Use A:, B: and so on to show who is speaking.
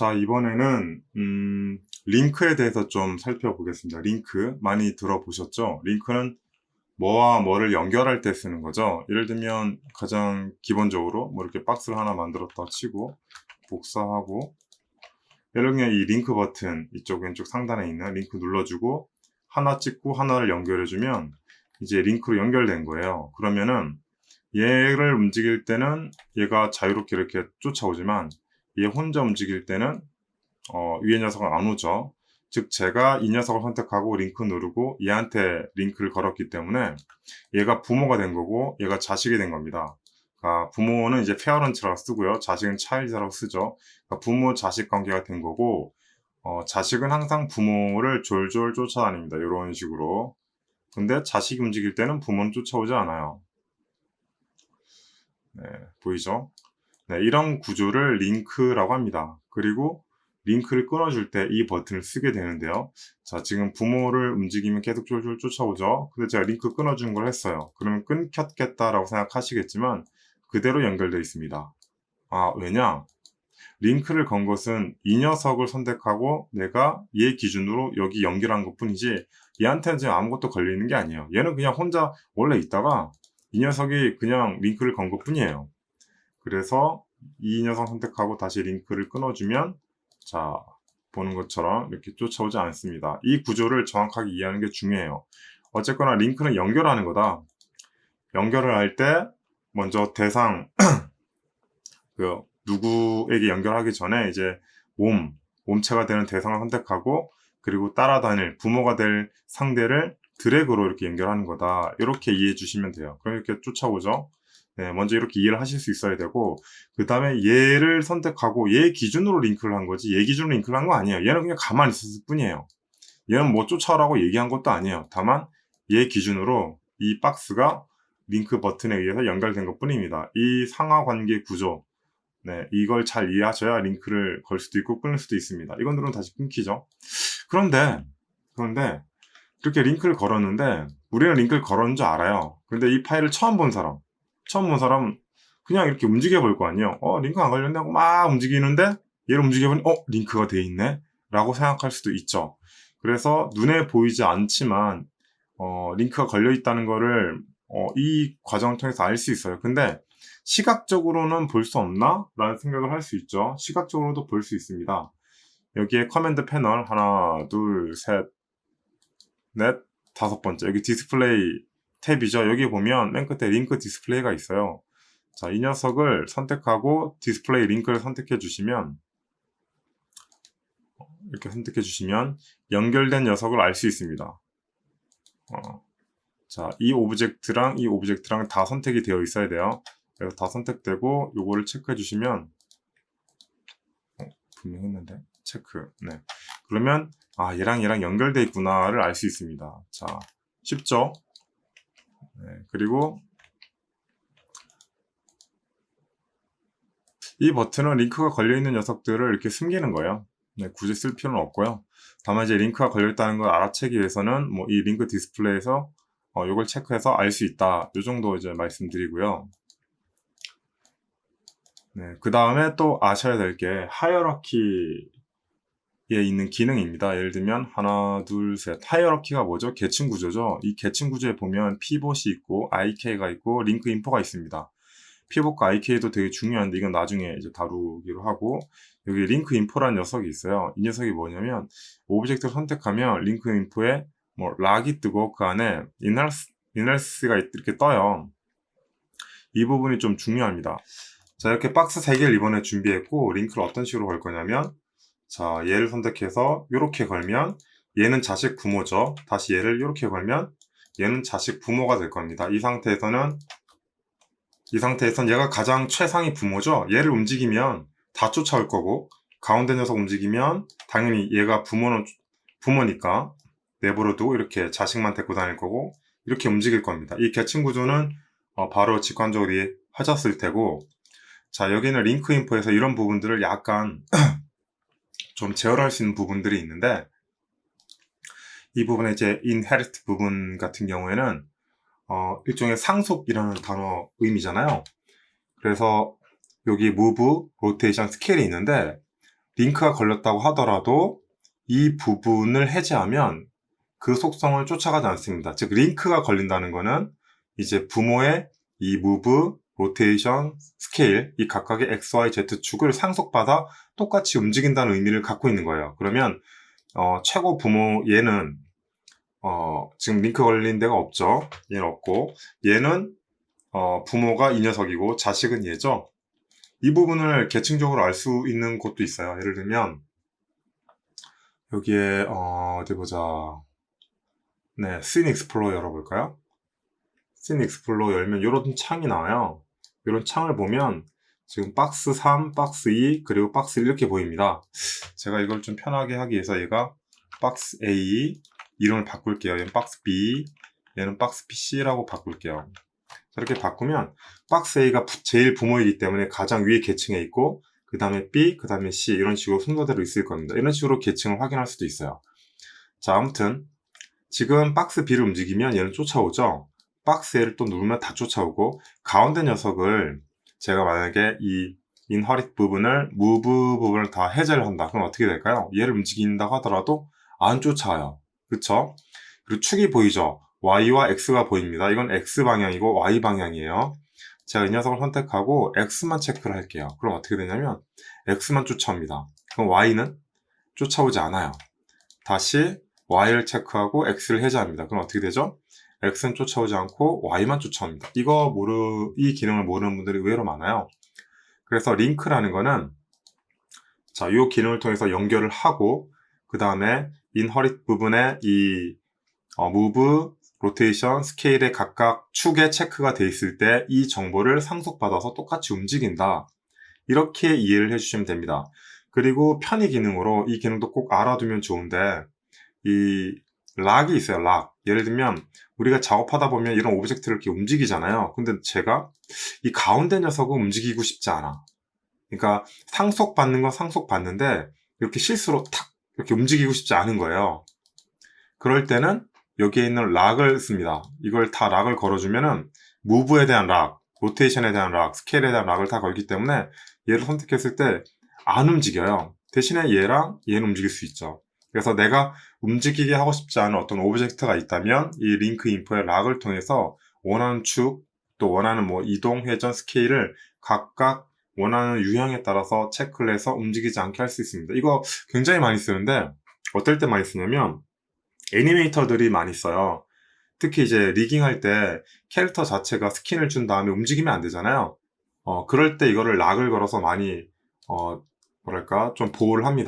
A: 자, 이번에는 링크에 대해서 좀 살펴보겠습니다. 링크 많이 들어보셨죠? 링크는 뭐와 뭐를 연결할 때 쓰는 거죠. 예를 들면 가장 기본적으로 뭐 이렇게 박스를 하나 만들었다 치고 복사하고, 예를 들면 이 링크 버튼 이쪽 왼쪽 상단에 있는 링크 눌러주고 하나 찍고 하나를 연결해주면 이제 링크로 연결된 거예요. 그러면은 얘를 움직일 때는 얘가 자유롭게 이렇게 쫓아오지만 얘 혼자 움직일 때는 위에 녀석은 안 오죠. 즉 제가 이 녀석을 선택하고 링크 누르고 얘한테 링크를 걸었기 때문에 얘가 부모가 된 거고 얘가 자식이 된 겁니다. 그러니까 부모는 이제 페어런츠라고 쓰고요. 자식은 차일드라고 쓰죠. 그러니까 부모 자식 관계가 된 거고, 자식은 항상 부모를 졸졸 쫓아다닙니다. 이런 식으로. 근데 자식이 움직일 때는 부모는 쫓아오지 않아요. 네, 보이죠? 네, 이런 구조를 링크라고 합니다. 그리고 링크를 끊어줄 때 이 버튼을 쓰게 되는데요. 자, 지금 부모를 움직이면 계속 쫄쫄 쫓아오죠. 근데 제가 링크 끊어준 걸 했어요. 그러면 끊겼겠다라고 생각하시겠지만 그대로 연결되어 있습니다. 아, 왜냐? 링크를 건 것은 이 녀석을 선택하고 내가 얘 기준으로 여기 연결한 것 뿐이지 얘한테는 지금 아무것도 걸려있는 게 아니에요. 얘는 그냥 혼자 원래 있다가 이 녀석이 그냥 링크를 건 것 뿐이에요. 그래서 이 녀석 선택하고 다시 링크를 끊어주면, 자, 보는 것처럼 이렇게 쫓아오지 않습니다. 이 구조를 정확하게 이해하는 게 중요해요. 어쨌거나 링크는 연결하는 거다. 연결을 할 때 먼저 대상 누구에게 연결하기 전에 이제 몸체가 되는 대상을 선택하고, 그리고 따라다닐 부모가 될 상대를 드래그로 이렇게 연결하는 거다. 이렇게 이해해 주시면 돼요. 그럼 이렇게 쫓아오죠. 네, 먼저 이렇게 이해를 하실 수 있어야 되고, 그 다음에 얘를 선택하고 얘 기준으로 링크를 한 거지 얘 기준으로 링크를 한 거 아니에요. 얘는 그냥 가만히 있었을 뿐이에요. 얘는 뭐 쫓아오라고 얘기한 것도 아니에요. 다만 얘 기준으로 이 박스가 링크 버튼에 의해서 연결된 것 뿐입니다. 이 상하관계 구조, 네, 이걸 잘 이해하셔야 링크를 걸 수도 있고 끊을 수도 있습니다. 이건 누르면 다시 끊기죠. 그런데 이렇게 링크를 걸었는데 우리는 링크를 걸었는 줄 알아요. 근데 이 파일을 처음 본 사람 그냥 이렇게 움직여 볼 거 아니에요. 링크 안 걸렸냐고 막 움직이는데 얘를 움직여보니 링크가 돼 있네 라고 생각할 수도 있죠. 그래서 눈에 보이지 않지만 링크가 걸려 있다는 거를 이 과정을 통해서 알 수 있어요. 근데 시각적으로는 볼 수 없나? 라는 생각을 할 수 있죠. 시각적으로도 볼 수 있습니다. 여기에 커맨드 패널 하나, 둘, 셋, 넷, 다섯 번째. 여기 디스플레이 탭이죠. 여기 보면 맨 끝에 링크 디스플레이가 있어요. 자, 이 녀석을 선택하고 디스플레이 링크를 선택해 주시면, 이렇게 선택해 주시면 연결된 녀석을 알 수 있습니다. 자, 이 오브젝트랑 다 선택이 되어 있어야 돼요. 그래서 다 선택되고 요거를 체크해 주시면, 분명히 했는데 체크. 네. 그러면 얘랑 연결돼 있구나를 알 수 있습니다. 자, 쉽죠? 네. 그리고 이 버튼은 링크가 걸려있는 녀석들을 이렇게 숨기는 거예요. 네, 굳이 쓸 필요는 없고요. 다만 이제 링크가 걸려있다는 걸 알아채기 위해서는 뭐 이 링크 디스플레이에서 이걸 체크해서 알 수 있다. 이 정도 이제 말씀드리고요. 네, 그 다음에 또 아셔야 될 게 하이어라키에 있는 기능입니다. 예를 들면 하나, 둘, 셋. 하이어라키가 뭐죠? 계층 구조죠. 이 계층 구조에 보면 피봇이 있고 IK가 있고 링크 인포가 있습니다. 피봇과 IK도 되게 중요한데 이건 나중에 이제 다루기로 하고, 여기 링크 인포라는 녀석이 있어요. 이 녀석이 뭐냐면 오브젝트를 선택하면 링크 인포에 뭐 락이 뜨고 그 안에 인헬스가 이렇게 떠요. 이 부분이 좀 중요합니다. 자, 이렇게 박스 3개를 이번에 준비했고 링크를 어떤 식으로 걸 거냐면, 자, 얘를 선택해서 이렇게 걸면 얘는 자식 부모죠. 다시 얘를 이렇게 걸면 얘는 자식 부모가 될 겁니다. 이 상태에선 얘가 가장 최상위 부모죠. 얘를 움직이면 다 쫓아올 거고, 가운데 녀석 움직이면 당연히 얘가 부모니까 내버려두고 이렇게 자식만 데리고 다닐 거고, 이렇게 움직일 겁니다. 이 계층 구조는 바로 직관적으로 이해하셨을 테고, 자, 여기는 링크 인포에서 이런 부분들을 약간 좀 제어할 수 있는 부분들이 있는데, 이 부분에 이제 inherit 부분 같은 경우에는 일종의 상속이라는 단어 의미잖아요. 그래서 여기 move, rotation, scale이 있는데 링크가 걸렸다고 하더라도 이 부분을 해제하면 그 속성을 쫓아가지 않습니다. 즉 링크가 걸린다는 거는 이제 부모의 이 move, rotation, scale 이 각각의 x, y, z 축을 상속받아 똑같이 움직인다는 의미를 갖고 있는 거예요. 그러면 최고 부모 얘는 지금 링크 걸린 데가 없죠. 얘는 없고 얘는 부모가 이 녀석이고 자식은 얘죠. 이 부분을 계층적으로 알 수 있는 곳도 있어요. 예를 들면 여기에 어디 보자. 네, 씬 익스플로러 열어볼까요? 씬 익스플로러 열면 이런 창이 나와요. 이런 창을 보면 지금 박스 3, 박스 2, 그리고 박스 1 이렇게 보입니다. 제가 이걸 좀 편하게 하기 위해서 얘가 박스 A 이름을 바꿀게요. 얘는 박스 B, 얘는 박스 BC라고 바꿀게요. 이렇게 바꾸면 박스 A가 제일 부모이기 때문에 가장 위에 계층에 있고 그 다음에 B, 그 다음에 C 이런 식으로 순서대로 있을 겁니다. 이런 식으로 계층을 확인할 수도 있어요. 자, 아무튼 지금 박스 B를 움직이면 얘는 쫓아오죠. 박스 A를 또 누르면 다 쫓아오고 가운데 녀석을 제가 만약에 이 inherit 부분을 move 부분을 다 해제를 한다. 그럼 어떻게 될까요? 얘를 움직인다고 하더라도 안 쫓아와요. 그쵸? 그리고 축이 보이죠? Y와 X가 보입니다. 이건 X 방향이고 Y 방향이에요. 제가 이 녀석을 선택하고 X만 체크를 할게요. 그럼 어떻게 되냐면 X만 쫓아옵니다. 그럼 Y는 쫓아오지 않아요. 다시 Y를 체크하고 X를 해제합니다. 그럼 어떻게 되죠? X는 쫓아오지 않고 Y만 쫓아옵니다. 이 기능을 모르는 분들이 의외로 많아요. 그래서 링크라는 거는 자, 이 기능을 통해서 연결을 하고 그 다음에 inherit 부분에 이 move, rotation, scale의 각각 축에 체크가 돼 있을 때 이 정보를 상속받아서 똑같이 움직인다. 이렇게 이해를 해주시면 됩니다. 그리고 편의 기능으로 이 기능도 꼭 알아두면 좋은데 이 락이 있어요. 락. 예를 들면 우리가 작업하다 보면 이런 오브젝트를 이렇게 움직이잖아요. 근데 제가 이 가운데 녀석은 움직이고 싶지 않아. 그러니까 상속받는 건 상속받는데 이렇게 실수로 탁 이렇게 움직이고 싶지 않은 거예요. 그럴 때는 여기에 있는 락을 씁니다. 이걸 다 락을 걸어주면은 무브에 대한 락, 로테이션에 대한 락, 스케일에 대한 락을 다 걸기 때문에 얘를 선택했을 때 안 움직여요. 대신에 얘랑 얘는 움직일 수 있죠. 그래서 내가 움직이게 하고 싶지 않은 어떤 오브젝트가 있다면 이 링크 인포의 락을 통해서 원하는 축, 또 원하는 뭐 이동, 회전, 스케일을 각각 원하는 유형에 따라서 체크를 해서 움직이지 않게 할 수 있습니다. 이거 굉장히 많이 쓰는데 어떨 때 많이 쓰냐면 애니메이터들이 많이 써요. 특히 이제 리깅할 때 캐릭터 자체가 스킨을 준 다음에 움직이면 안 되잖아요. 그럴 때 이거를 락을 걸어서 많이 뭐랄까 좀 보호를 합니다.